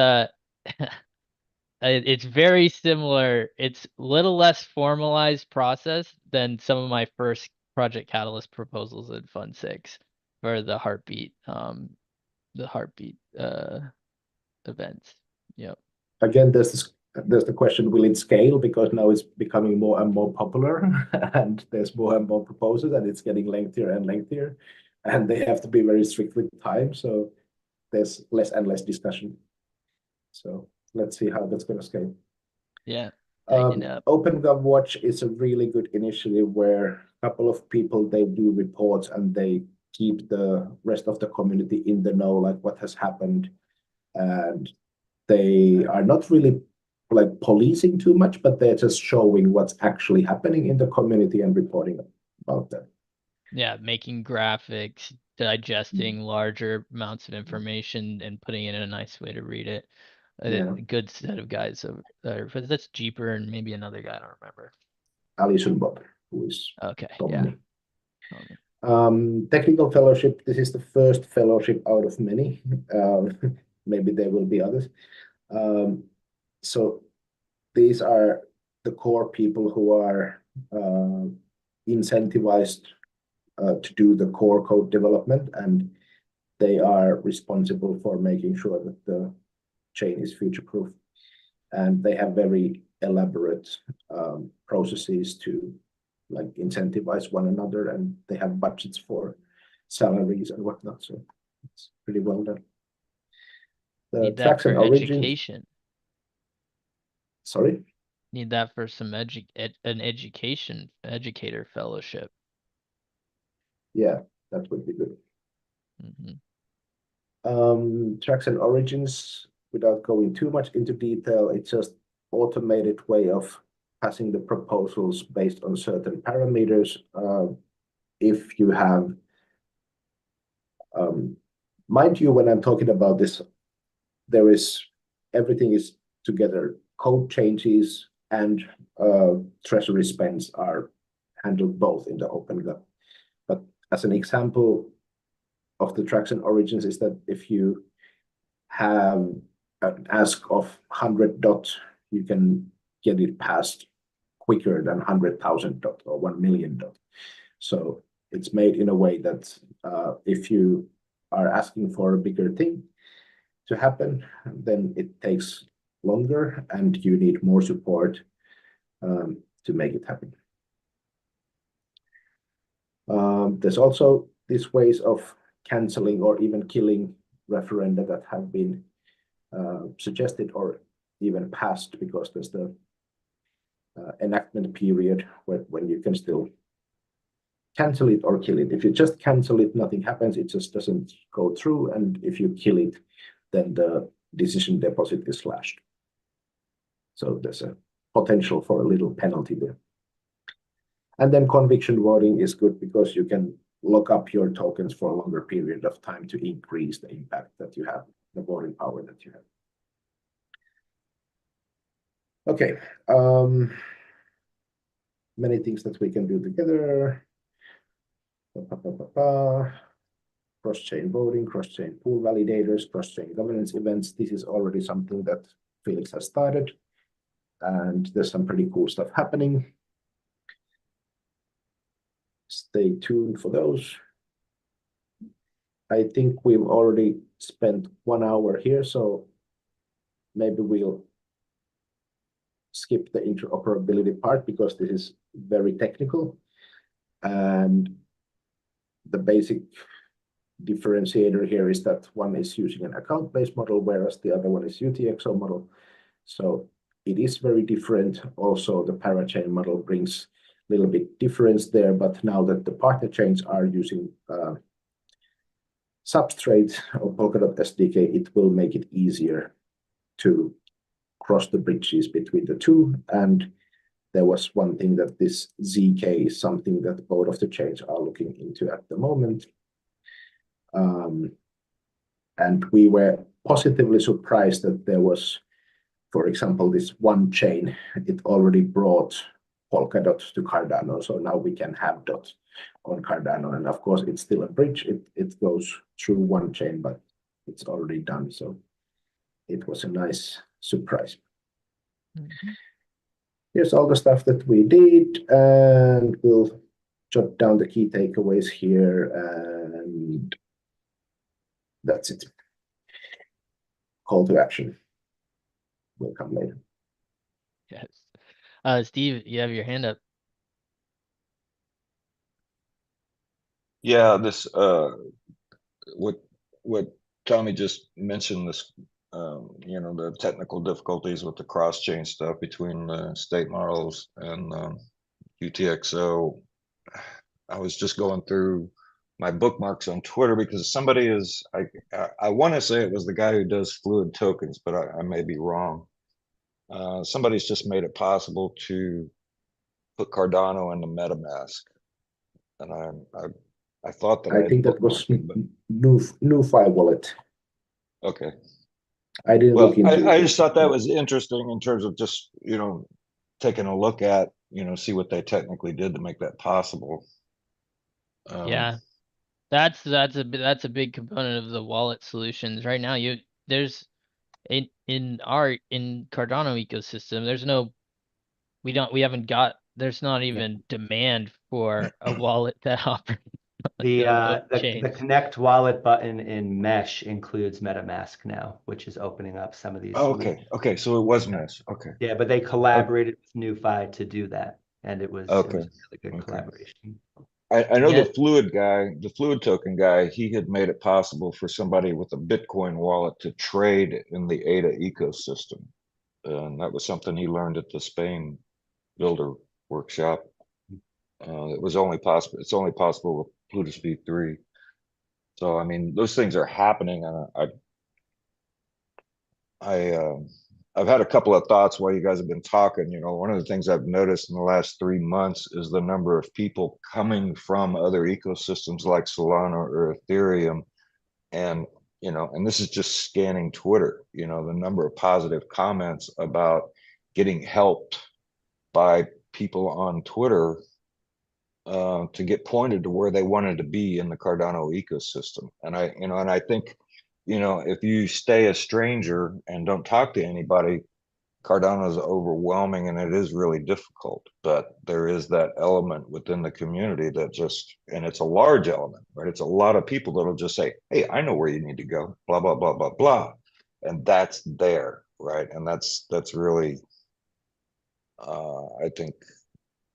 it's very similar. It's a little less formalized process than some of my first Project Catalyst proposals in Fund 6 for the heartbeat events. Yep. Again, there's the question, will it scale? Because now it's becoming more and more popular and there's more and more proposals and it's getting lengthier and lengthier, and they have to be very strict with time. So there's less and less discussion. So let's see how that's going to scale. Yeah. OpenGov Watch is a really good initiative where a couple of people, they do reports and they keep the rest of the community in the know, like what has happened. And they are not really like policing too much, but they're just showing what's actually happening in the community and reporting about that. Yeah, making graphics, digesting larger amounts of information and putting it in a nice way to read it. a good set of guys over there. But that's Jeeper and maybe another guy, I don't remember. Alison Bob, who is Okay, Tommy. yeah. Technical fellowship, this is the first fellowship out of many. Maybe there will be others. So these are the core people who are incentivized to do the core code development, and they are responsible for making sure that the chain is future-proof. And they have very elaborate processes to like incentivize one another, and they have budgets for salaries and whatnot. So it's pretty well done. The Need that tracks for and origins. education. Sorry? Need that for some an educator fellowship. Yeah, that would be good. Mm-hmm. Tracks and origins, without going too much into detail, it's just automated way of passing the proposals based on certain parameters. If you have, mind you, when I'm talking about this, everything is together. Code changes and treasury spends are handled both in the OpenGov. But as an example of the tracks and origins is that if you have an ask of 100 dot, you can get it passed quicker than 100,000 dot or 1 million dot. So it's made in a way that if you are asking for a bigger thing to happen, then it takes longer and you need more support to make it happen. There's also these ways of canceling or even killing referenda that have been suggested or even passed, because there's the enactment period when you can still cancel it or kill it. If you just cancel it, nothing happens. It just doesn't go through. And if you kill it, then the decision deposit is slashed. So there's a potential for a little penalty there. And then conviction voting is good because you can lock up your tokens for a longer period of time to increase the impact that you have, the voting power that you have. Okay, many things that we can do together. Cross-chain voting, cross-chain pool validators, cross-chain governance events. This is already something that Felix has started, and there's some pretty cool stuff happening. Stay tuned for those. I think we've already spent 1 hour here, so maybe we'll skip the interoperability part because this is very technical. And the basic differentiator here is that one is using an account-based model, whereas the other one is UTXO model. So it is very different. Also, the parachain model brings a little bit difference there, but now that the partner chains are using Substrate or Polkadot SDK, it will make it easier to cross the bridges between the two. And there was one thing that this ZK is something that both of the chains are looking into at the moment. And we were positively surprised that there was, for example, this one chain, it already brought Polkadot to Cardano. So now we can have dot on Cardano. And of course, it's still a bridge. It goes through one chain, but it's already done. So it was a nice surprise. Mm-hmm. Here's all the stuff that we did, and we'll jot down the key takeaways here, and that's it. Call to action will come later. Yes. Steve, you have your hand up. Yeah, this what Tommy just mentioned, this you know, the technical difficulties with the cross-chain stuff between the state models and UTXO. I was just going through my bookmarks on Twitter because somebody is, I want to say it was the guy who does fluid tokens, but I may be wrong. Somebody's just made it possible to put Cardano into MetaMask, and I thought that I think that was bookmarked it, but NuFi wallet. okay. I didn't Well, look into I it. just thought that was interesting in terms of just, taking a look at, see what they technically did to make that possible. Yeah, that's a big component of the wallet solutions right now. There's in Cardano ecosystem, we haven't got, there's not even demand for a wallet that operates on The chain. Connect wallet button in Mesh includes MetaMask now, which is opening up some of these Oh, solutions. okay, so it was Mesh. Okay, Yeah, but they collaborated with NuFi to do that, and it was okay, a really good okay. collaboration. I know Yeah. the Fluid token guy, he had made it possible for somebody with a Bitcoin wallet to trade in the ADA ecosystem. And that was something he learned at the Spain Builder workshop. It was only possible. It's only possible with Plutus V3. So I mean, those things are happening, and I've had a couple of thoughts while you guys have been talking. One of the things I've noticed in the last 3 months is the number of people coming from other ecosystems like Solana or Ethereum, and and this is just scanning Twitter. The number of positive comments about getting helped by people on Twitter to get pointed to where they wanted to be in the Cardano ecosystem. And I think, if you stay a stranger and don't talk to anybody, Cardano is overwhelming and it is really difficult. But there is that element within the community that and it's a large element, right? It's a lot of people that'll just say, hey, I know where you need to go, blah, blah, blah, blah, blah. And that's there, right? And that's really, I think,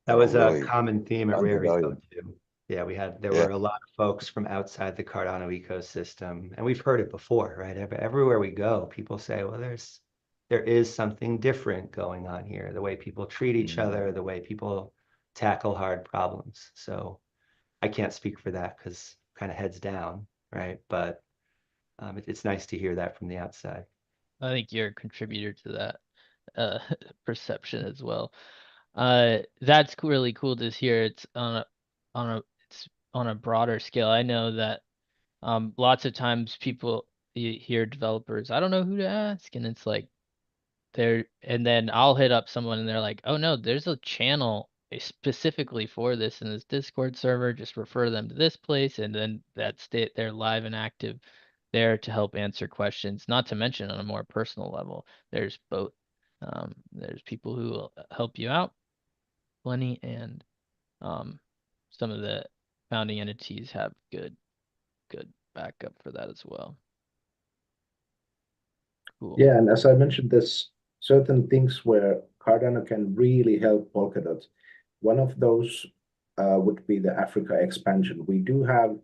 That was a really common theme at Rare Eco undervalued. too. Yeah, there Yeah. were a lot of folks from outside the Cardano ecosystem, and we've heard it before, right? Everywhere we go, people say, well, there is something different going on here, the way people treat each other, the way people tackle hard problems. So I can't speak for that because kind of heads down, right? But it's nice to hear that from the outside. I think you're a contributor to that perception as well. That's really cool to hear. It's it's on a broader scale. I know that lots of times people, you hear developers, I don't know who to ask, and it's like and then I'll hit up someone and they're like, oh no, there's a channel specifically for this in this Discord server, just refer them to this place, and then they're live and active there to help answer questions. Not to mention on a more personal level, there's both. There's people who will help you out plenty, and some of the founding entities have good backup for that as well. Cool. Yeah, and as I mentioned, there's certain things where Cardano can really help Polkadot. One of those would be the Africa expansion. We do have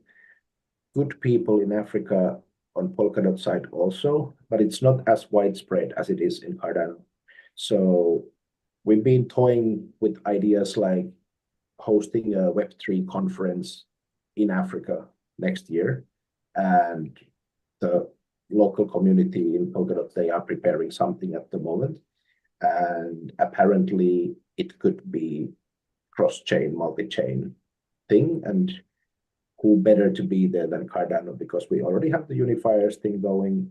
good people in Africa on Polkadot side also, but it's not as widespread as it is in Cardano. So we've been toying with ideas like hosting a Web3 conference in Africa next year, and the local community in Polkadot, they are preparing something at the moment, and apparently it could be cross-chain, multi-chain thing, and who better to be there than Cardano, because we already have the Unifiers thing going,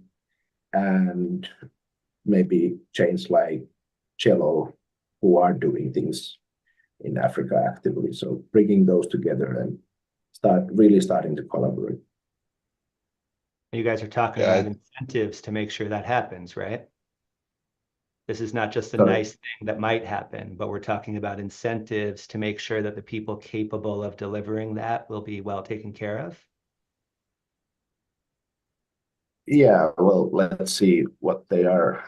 and maybe chains like Cello who are doing things in Africa actively. So bringing those together and starting to collaborate. You guys are talking Yeah, about incentives to make sure that happens, right? This is not just a Sorry. nice thing that might happen, but we're talking about incentives to make sure that the people capable of delivering that will be well taken care of. Yeah, well, let's see what they are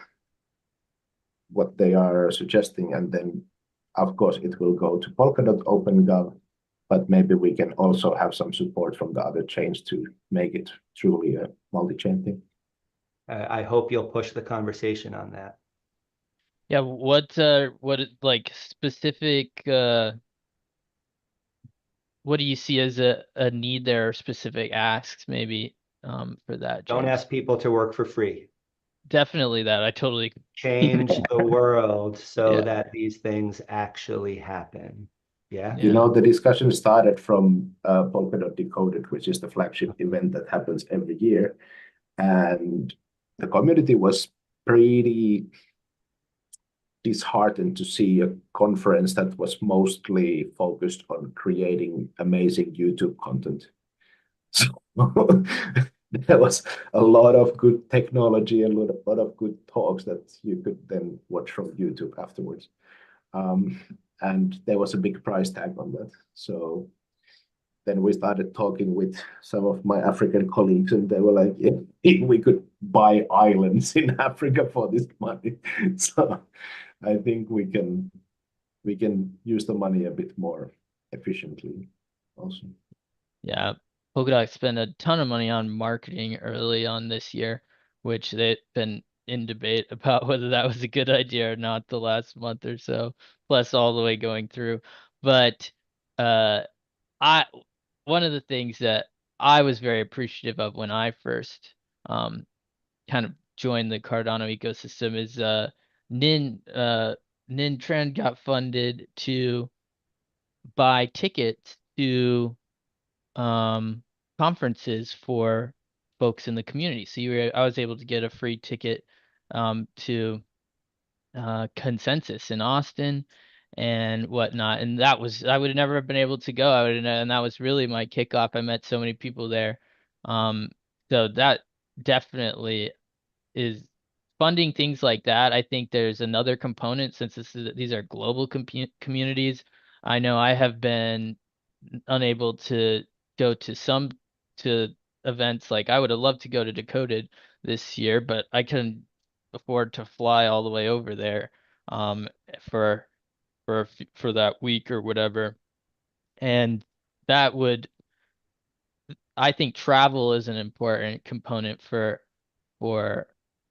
suggesting, and then of course it will go to Polkadot OpenGov, but maybe we can also have some support from the other chains to make it truly a multi-chain thing. I hope you'll push the conversation on that. Yeah, like specific what do you see as a need there, or specific asks maybe for that, Don't James? ask people to work for free. Definitely that. I totally Change the world so Yeah. that these things actually happen. Yeah. You know, the discussion started from Polkadot Decoded, which is the flagship event that happens every year. And the community was pretty disheartened to see a conference that was mostly focused on creating amazing YouTube content. So there was a lot of good technology and a lot of good talks that you could then watch from YouTube afterwards. And there was a big price tag on that. So then we started talking with some of my African colleagues, and they were like, yeah, we could buy islands in Africa for this money. So I think we can use the money a bit more efficiently also. Yeah, Polkadot spent a ton of money on marketing early on this year, which they've been in debate about whether that was a good idea or not the last month or so, plus all the way going through. But I one of the things that I was very appreciative of when I first kind of joined the Cardano ecosystem is Nin Trend got funded to buy tickets to conferences for folks in the community. So I was able to get a free ticket to Consensus in Austin and whatnot. And that was, I would have never been able to go. And that was really my kickoff. I met so many people there. So that definitely is funding things like that. I think there's another component since these are global communities. I know I have been unable to go to events. Like I would have loved to go to Decoded this year, but I couldn't afford to fly all the way over there um for for that week or whatever. And that would, I think travel is an important component for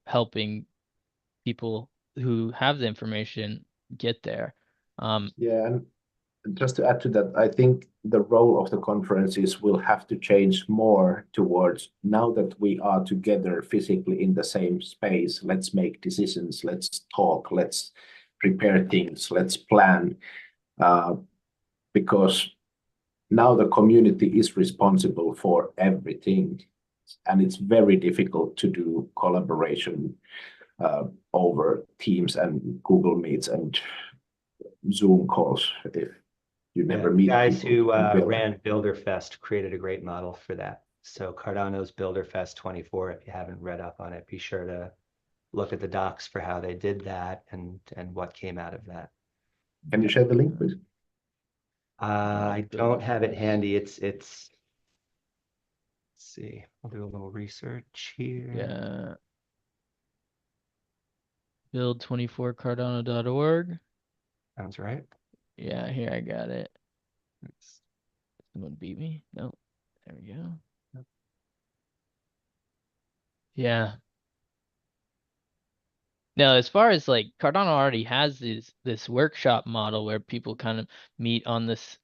helping people who have the information get there. Yeah, and just to add to that, I think the role of the conferences will have to change more towards now that we are together physically in the same space. Let's make decisions, let's talk, let's prepare things, let's plan. Because now the community is responsible for everything. And it's very difficult to do collaboration over Teams and Google Meets and Zoom calls if you never meet guys people. who ran Builderfest created a great model for that. So Cardano's Builderfest 24, if you haven't read up on it, be sure to look at the docs for how they did that and what came out of that. Can you share the link, please? I don't have it handy. Let's see. I'll do a little research here. Yeah. Build24cardano.org. Sounds right. Yeah, here I got it. Someone beat me? No. There we go. Yeah. Now, as far as like Cardano already has this workshop model where people kind of meet on this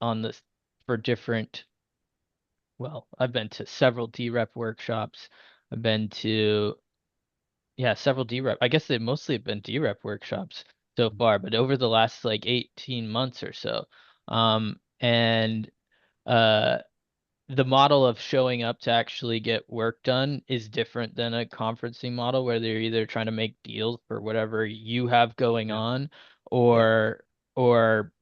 for different. Well, I've been to several DREP workshops. I've been to several DREP. I guess they've mostly been DREP workshops so far, but over the last like 18 months or so. And the model of showing up to actually get work done is different than a conferencing model where they're either trying to make deals for whatever you have going on or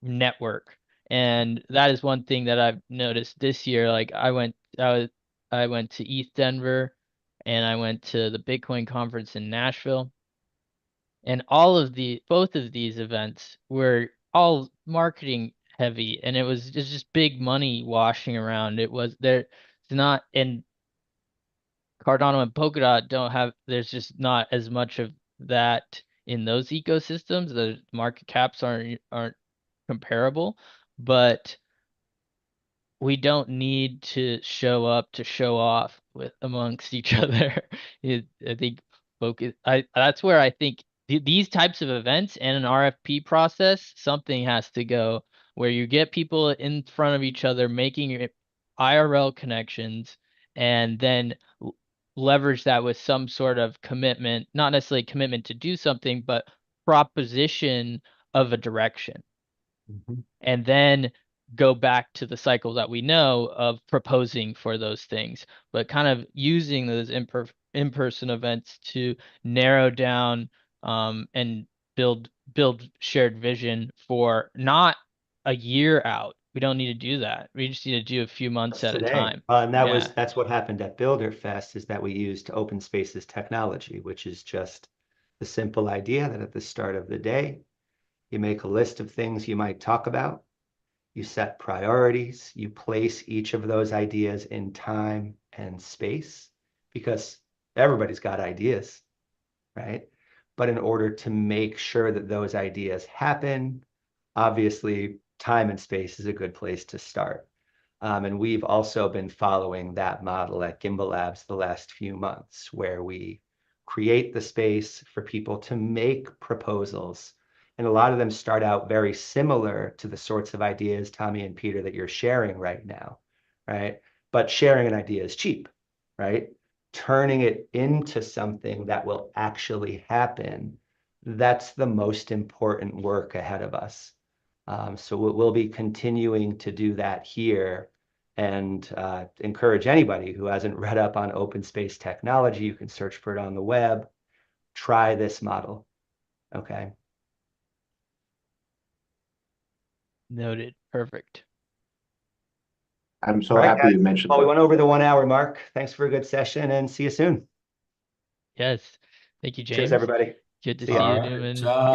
network. And that is one thing that I've noticed this year. Like I went to East Denver and I went to the Bitcoin conference in Nashville. And both of these events were all marketing heavy, and it was just big money washing around. It was there. It's not, and Cardano and Polkadot don't have. There's just not as much of that in those ecosystems. The market caps aren't comparable, but we don't need to show up to show off with amongst each other. I think focus. That's where I think these types of events and an RFP process, something has to go where you get people in front of each other, making IRL connections, and then leverage that with some sort of commitment, not necessarily commitment to do something, but proposition of a direction. Mhm. And then go back to the cycle that we know of proposing for those things, but kind of using those in-person events to narrow down and build shared vision for not a year out. We don't need to do that. We just need to do a few months at a Today. time. And Yeah. that's what happened at Builder Fest, is that we used Open Spaces technology, which is just the simple idea that at the start of the day, you make a list of things you might talk about, you set priorities, you place each of those ideas in time and space, because everybody's got ideas, right? But in order to make sure that those ideas happen, obviously time and space is a good place to start. And we've also been following that model at Gimbalabs the last few months, where we create the space for people to make proposals. And a lot of them start out very similar to the sorts of ideas, Tommy and Peter, that you're sharing right now, right? But sharing an idea is cheap, right? Turning it into something that will actually happen, that's the most important work ahead of us. So we'll be continuing to do that here, and encourage anybody who hasn't read up on open space technology. You can search for it on the web. Try this model. Okay. Noted. Perfect. I'm so All right, happy guys. you mentioned Well, we that. went over the 1 hour mark. Thanks for a good session, and see you soon. Yes. Thank you, James. Cheers, everybody. Good to See see ya. you, All right, Newman. job.